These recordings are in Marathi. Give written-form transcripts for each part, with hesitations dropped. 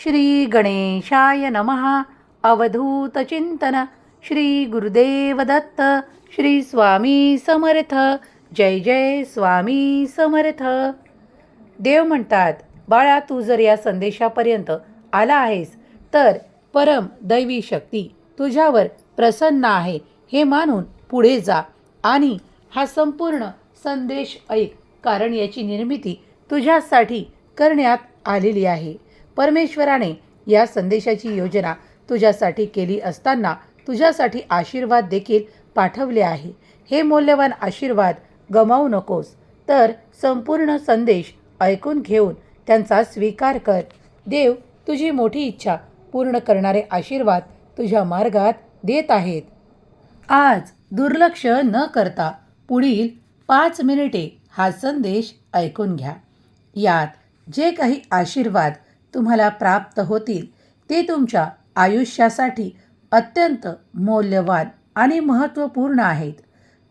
श्री गणेशाय नमः. अवधूत चिंतन. श्री गुरुदेव दत्त. श्री स्वामी समर्थ. जय जय स्वामी समर्थ. देव म्हणतात, बाळा, तू जर या संदेशापर्यंत आला आहेस तर परम दैवी शक्ती तुझ्यावर प्रसन्न आहे हे मानून पुढे जा आणि हा संपूर्ण संदेश ऐक, कारण याची निर्मिती तुझ्यासाठी करण्यात आलेली आहे. परमेश्वराने या संदेशाची योजना तुझ्यासाठी केली असताना तुझ्यासाठी आशीर्वाद देखील पाठवले आहे. हे मौल्यवान आशीर्वाद गमावू नकोस, तर संपूर्ण संदेश ऐकून घेऊन त्यांचा स्वीकार कर. देव तुझी मोठी इच्छा पूर्ण करणारे आशीर्वाद तुझ्या मार्गात देत आहेत. आज दुर्लक्ष न करता पुढील 5 मिनिटे हा संदेश ऐकून घ्या. यात जे काही आशीर्वाद तुम्हाला प्राप्त होतील ते तुमच्या आयुष्यासाठी अत्यंत मौल्यवान आणि महत्त्वपूर्ण आहेत.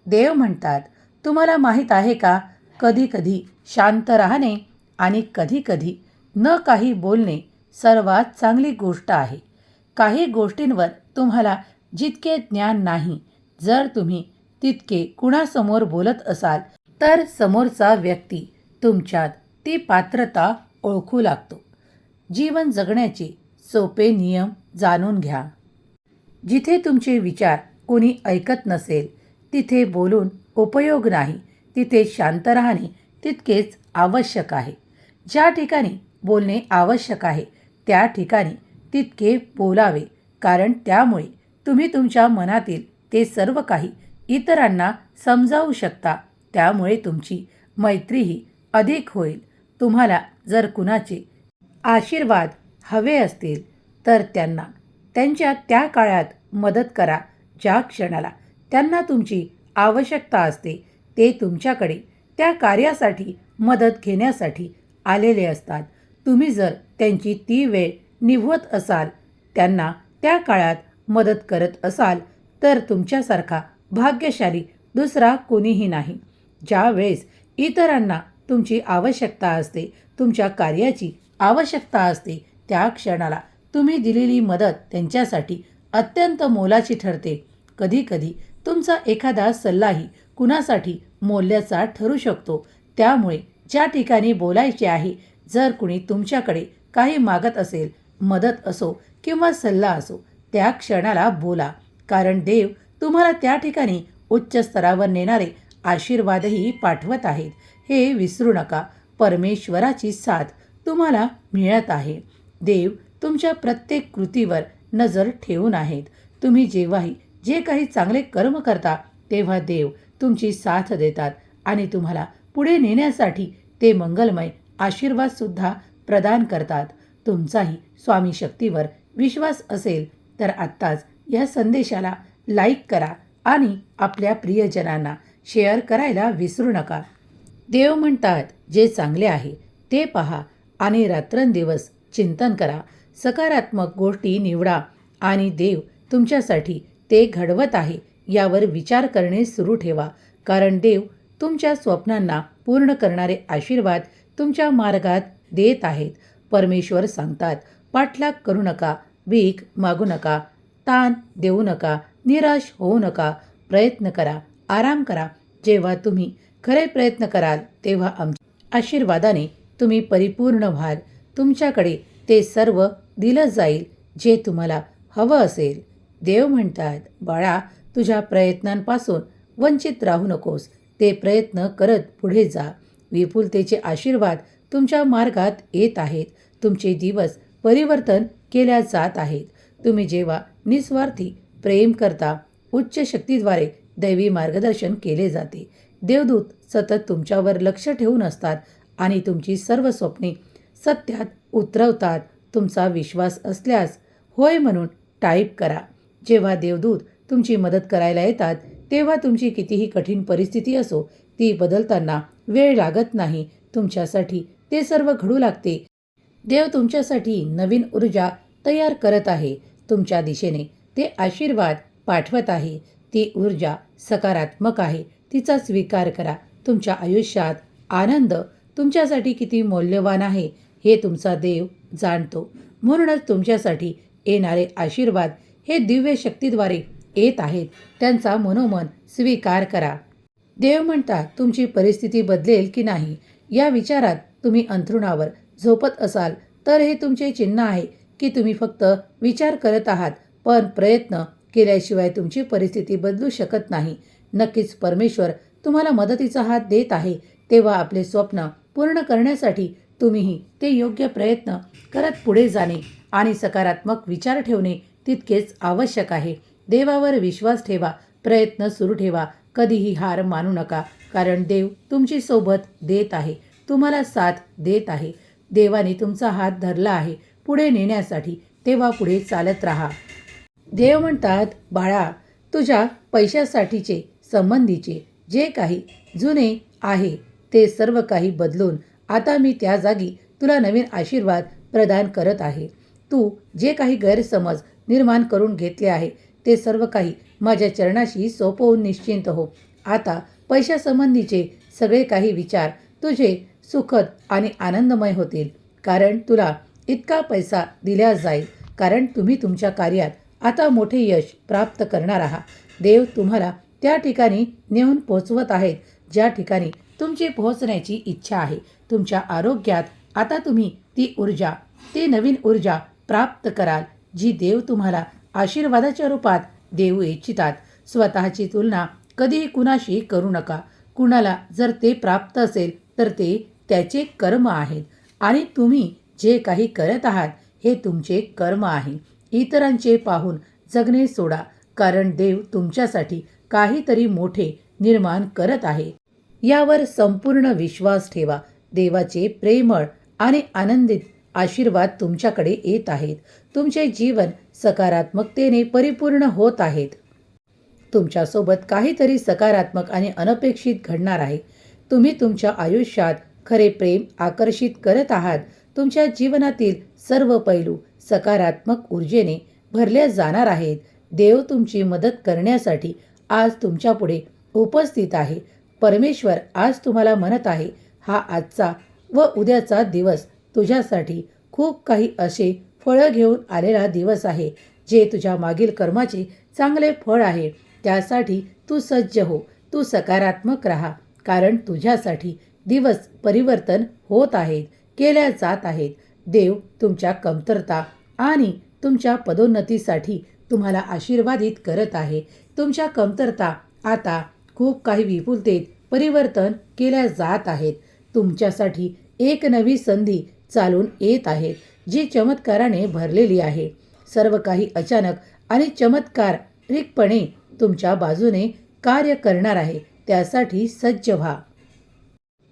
देव म्हणतात, तुम्हाला माहीत आहे का, कधीकधी शांत राहणे आणि कधीकधी न काही बोलणे सर्वात चांगली गोष्ट आहे. काही गोष्टींवर तुम्हाला जितके ज्ञान नाही, जर तुम्ही तितके कुणासमोर बोलत असाल तर समोरचा व्यक्ती तुमच्यात ती पात्रता ओळखू लागतो. जीवन जगण्याचे सोपे नियम जाणून घ्या. जिथे तुमचे विचार कोणी ऐकत नसेल तिथे बोलून उपयोग नाही. तिथे शांत राहणे तितकेच आवश्यक आहे. ज्या ठिकाणी बोलणे आवश्यक आहे त्या ठिकाणी तितके बोलावे, कारण त्यामुळे तुम्ही तुमच्या मनातील ते सर्व काही इतरांना समजावू शकता. त्यामुळे तुमची मैत्रीही अधिक होईल. तुम्हाला जर कुणाचे आशीर्वाद हवे असतील तर त्यांना त्यांच्या त्या काळात मदत करा ज्या क्षणाला त्यांना तुमची आवश्यकता असते. ते तुमच्याकडे त्या कार्यासाठी मदत घेण्यासाठी आलेले असतात. तुम्ही जर त्यांची ती वेळ निभवत असाल, त्यांना त्या काळात मदत करत असाल, तर तुमच्यासारखा भाग्यशाली दुसरा कोणीही नाही. ज्या वेळेस इतरांना तुमची आवश्यकता असते, तुमच्या कार्याची आवश्यकता असते, त्या क्षणाला तुम्ही दिलेली मदत त्यांच्यासाठी अत्यंत मोलाची ठरते. कधीकधी तुमचा एखादा सल्लाही कुणासाठी मोलाचा ठरू शकतो. त्यामुळे ज्या ठिकाणी बोलायचे आहे, जर कुणी तुमच्याकडे काही मागत असेल, मदत असो किंवा सल्ला असो, त्या क्षणाला बोला, कारण देव तुम्हाला त्या ठिकाणी उच्च स्तरावर नेणारे आशीर्वादही पाठवत आहेत. हे विसरू नका. परमेश्वराची साथ तुम्हाला मिळत आहे. देव तुमच्या प्रत्येक कृतीवर नजर ठेवून आहेत. तुम्ही जेव्हाही जे काही चांगले कर्म करता तेव्हा देव तुमची साथ देतात आणि तुम्हाला पुढे नेण्यासाठी ते मंगलमय आशीर्वादसुद्धा प्रदान करतात. तुमचाही स्वामी शक्तीवर विश्वास असेल तर आत्ताच या संदेशाला लाईक करा आणि आपल्या प्रियजनांना शेअर करायला विसरू नका. देव म्हणतात, जे चांगले आहे ते पहा आणि रात्रंदिवस चिंतन करा. सकारात्मक गोष्टी निवडा आणि देव तुमच्यासाठी ते घडवत आहे यावर विचार करणे सुरू ठेवा, कारण देव तुमच्या स्वप्नांना पूर्ण करणारे आशीर्वाद तुमच्या मार्गात देत आहेत. परमेश्वर सांगतात, पाठलाग करू नका, भीक मागू नका, ताण देऊ नका, निराश होऊ नका. प्रयत्न करा, आराम करा. जेव्हा तुम्ही खरे प्रयत्न कराल तेव्हा आमच्या आशीर्वादाने तुम्ही परिपूर्ण व्हाल. तुमच्याकडे ते सर्व दिलं जाईल जे तुम्हाला हवं असेल. देव म्हणतात, बाळा, तुझ्या प्रयत्नांपासून वंचित राहू नकोस. ते प्रयत्न करत पुढे जा. विपुलतेचे आशीर्वाद तुमच्या मार्गात येत आहेत. तुमचे दिवस परिवर्तन केल्या जात आहेत. तुम्ही जेव्हा निस्वार्थी प्रेम करता, उच्च शक्तीद्वारे दैवी मार्गदर्शन केले जाते. देवदूत सतत तुमच्यावर लक्ष ठेवून असतात आणि तुमची सर्व स्वप्ने सत्यात उतरवतात. तुमचा विश्वास असल्यास होय म्हणून टाईप करा. जेव्हा देवदूत तुमची मदत करायला येतात तेव्हा तुमची कितीही कठीण परिस्थिती असो, ती बदलताना वेळ लागत नाही. तुमच्यासाठी ते सर्व घडू लागते. देव तुमच्यासाठी नवीन ऊर्जा तयार करत आहे. तुमच्या दिशेने ते आशीर्वाद पाठवत आहे. ती ऊर्जा सकारात्मक आहे. तिचा स्वीकार करा. तुमच्या आयुष्यात आनंद तुमच्यासाठी किती मौल्यवान आहे हे तुमचा देव जाणतो. म्हणूनच तुमच्यासाठी येणारे आशीर्वाद हे दिव्य शक्तीद्वारे येत आहेत. त्यांचा मनोमन स्वीकार करा. देव म्हणतात, तुमची परिस्थिती बदलेल की नाही या विचारात तुम्ही अंथरुणावर झोपत असाल तर हे तुमचे चिन्ह आहे की तुम्ही फक्त विचार करत आहात, पण प्रयत्न केल्याशिवाय तुमची परिस्थिती बदलू शकत नाही. नक्कीच परमेश्वर तुम्हाला मदतीचा हात देत आहे. तेव्हा आपले स्वप्न पूर्ण करण्यासाठी तुम्हीही ते योग्य प्रयत्न करत पुढे जाणे आणि सकारात्मक विचार ठेवणे तितकेच आवश्यक आहे. देवावर विश्वास ठेवा, प्रयत्न सुरू ठेवा, कधीही हार मानू नका, कारण देव तुमची सोबत देत आहे, तुम्हाला साथ देत आहे. देवाने तुमचा हात धरला आहे पुढे नेण्यासाठी, तेव्हा पुढे चालत राहा. देव म्हणतात, बाळा, तुझ्या पैशासाठीचे संबंधीचे जे काही जुने आहे ते सर्व काही बदलून आता मी त्या जागी तुला नवीन आशीर्वाद प्रदान करत आहे. तू जे काही गैरसमज निर्माण करून घेतले आहे ते सर्व काही माझ्या चरणाशी सोपवून निश्चिंत हो. आता पैशासंबंधीचे सगळे काही विचार तुझे सुखद आणि आनंदमय होतील, कारण तुला इतका पैसा दिला जाईल, कारण तुम्ही तुमच्या कार्यात आता मोठे यश प्राप्त करणार आहात. देव तुम्हाला त्या ठिकाणी नेऊन पोचवत आहेत ज्या ठिकाणी तुमची पोहोचण्याची इच्छा आहे. तुमच्या आरोग्यात आता तुम्ही ती नवीन ऊर्जा प्राप्त कराल जी देव तुम्हाला आशीर्वादाच्या रूपात देऊ इच्छितात. स्वतःची तुलना कधीही कुणाशी करू नका. कुणाला जर ते प्राप्त असेल तर ते त्याचे कर्म आहेत आणि तुम्ही जे काही करत आहात हे तुमचे कर्म आहे. इतरांचे पाहून जगणे सोडा, कारण देव तुमच्यासाठी काहीतरी मोठे निर्माण करत आहे. यावर संपूर्ण विश्वास ठेवा. देवाचे प्रेमळ आणि आनंदित आशीर्वाद तुमच्याकडे येत आहेत. तुमचे जीवन सकारात्मकतेने परिपूर्ण होत आहेत. तुमच्यासोबत काहीतरी सकारात्मक आणि अनपेक्षित घडणार आहे. तुम्ही तुमच्या आयुष्यात खरे प्रेम आकर्षित करत आहात. तुमच्या जीवनातील सर्व पैलू सकारात्मक ऊर्जेने भरले जाणार आहेत. देव तुमची मदत करण्यासाठी आज तुमच्यापुढे उपस्थित आहे. परमेश्वर आज तुम्हाला म्हणत आहे, हा आजचा व उद्याचा दिवस तुझ्यासाठी खूप काही असे फळं घेऊन आलेला दिवस आहे, जे तुझ्या मागील कर्माचे चांगले फळ आहे. त्यासाठी तू सज्ज हो, तू सकारात्मक राहा, कारण तुझ्यासाठी दिवस परिवर्तन होत आहेत, केल्या जात आहेत. देव तुमच्या कमतरता आणि तुमच्या पदोन्नतीसाठी तुम्हाला आशीर्वादित करत आहे. तुमच्या कमतरता आता खूप काही विपुलतेत परिवर्तन केल्या जात आहेत. तुमच्यासाठी एक नवी संधी चालून येत आहे, जी चमत्काराने भरलेली आहे. सर्व काही अचानक आणि चमत्कारिकपणे तुमच्या बाजूने कार्य करणार आहे. त्यासाठी सज्ज व्हा.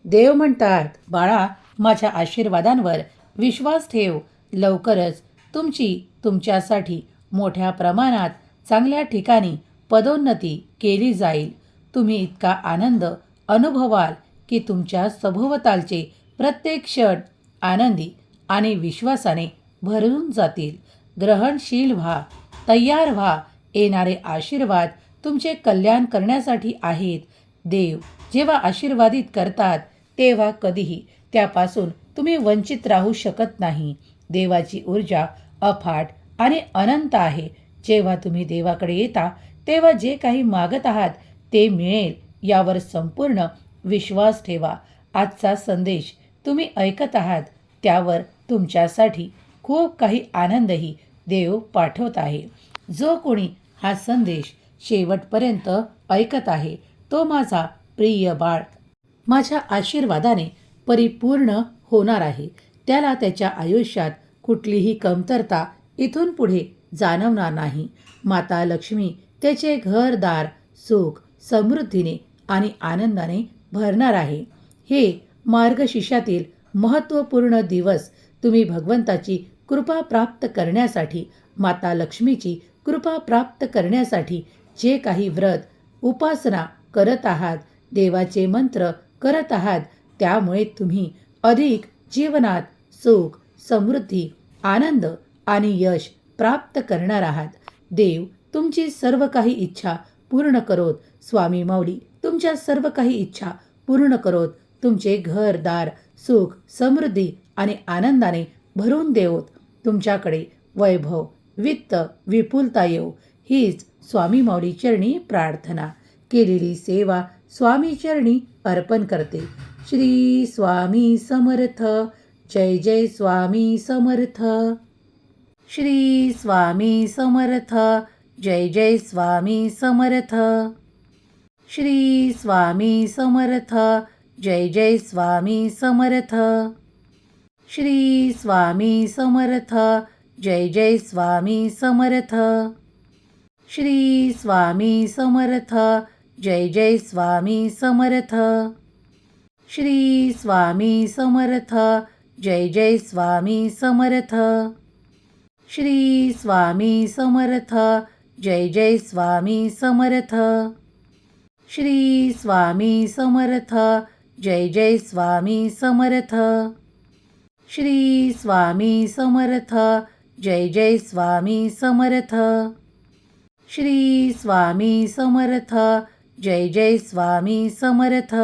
देव म्हणतात, बाळा, माझ्या आशीर्वादांवर विश्वास ठेव. लवकरच तुमच्यासाठी मोठ्या प्रमाणात चांगल्या ठिकाणी पदोन्नती केली जाईल. तुम्ही इतका आनंद अनुभवाल की तुमच्या सभोवतालचे प्रत्येक क्षण आनंदी आणि विश्वासाने भरून जातील. ग्रहणशील व्हा, तयार व्हा. येणारे आशीर्वाद तुमचे कल्याण करण्यासाठी आहेत. देव जेव्हा आशीर्वादित करतात तेव्हा कधीही त्यापासून तुम्ही वंचित राहू शकत नाही. देवाची ऊर्जा अफाट आणि अनंत आहे. जेव्हा तुम्ही देवाकडे येता तेव्हा जे काही मागत आहात ते मिळेल, यावर संपूर्ण विश्वास ठेवा. आजचा संदेश तुम्ही ऐकत आहात त्यावर तुमच्यासाठी खूप काही आनंदही देव पाठवत आहे. जो कोणी हा संदेश शेवटपर्यंत ऐकत आहे तो माझा प्रिय बाळ माझ्या आशीर्वादाने परिपूर्ण होणार आहे. त्याला त्याच्या आयुष्यात कुठलीही कमतरता इथून पुढे जाणवणार नाही. माता लक्ष्मी त्याचे घरदार सुख समृद्धीने आणि आनंदाने भरणार आहे. हे मार्गशीर्षातील महत्त्वपूर्ण दिवस तुम्ही भगवंताची कृपा प्राप्त करण्यासाठी, माता लक्ष्मीची कृपा प्राप्त करण्यासाठी जे काही व्रत उपासना करत आहात, देवाचे मंत्र करत आहात, त्यामुळे तुम्ही अधिक जीवनात सुख समृद्धी आनंद आणि यश प्राप्त करणार आहात. देव तुमची सर्व काही इच्छा पूर्ण करोत. स्वामी माऊली तुमच्या सर्व काही इच्छा पूर्ण करोत. तुमचे घरदार सुख समृद्धी आणि आनंदाने भरून देवोत. तुमच्याकडे वैभव, वित्त, विपुलता येऊ हीच स्वामी माऊली चरणी प्रार्थना. केलेली सेवा स्वामी चरणी अर्पण करते. श्री स्वामी समर्थ. जय जय स्वामी समर्थ. श्री स्वामी समर्थ. जय जय स्वामी समर्थ. श्री स्वामी समर्थ. जय जय स्वामी समर्थ. श्री स्वामी समर्थ. जय जय स्वामी समर्थ. श्री स्वामी समर्थ. जय जय स्वामी समर्थ. श्री स्वामी समर्थ. जय जय स्वामी समर्थ. श्री स्वामी समर्थ. जय जय स्वामी समर्थ. श्री स्वामी समर्थ. जय जय स्वामी समर्थ. श्री स्वामी समर्थ. जय जय स्वामी समर्थ. श्री स्वामी समर्थ. जय जय स्वामी समर्थ.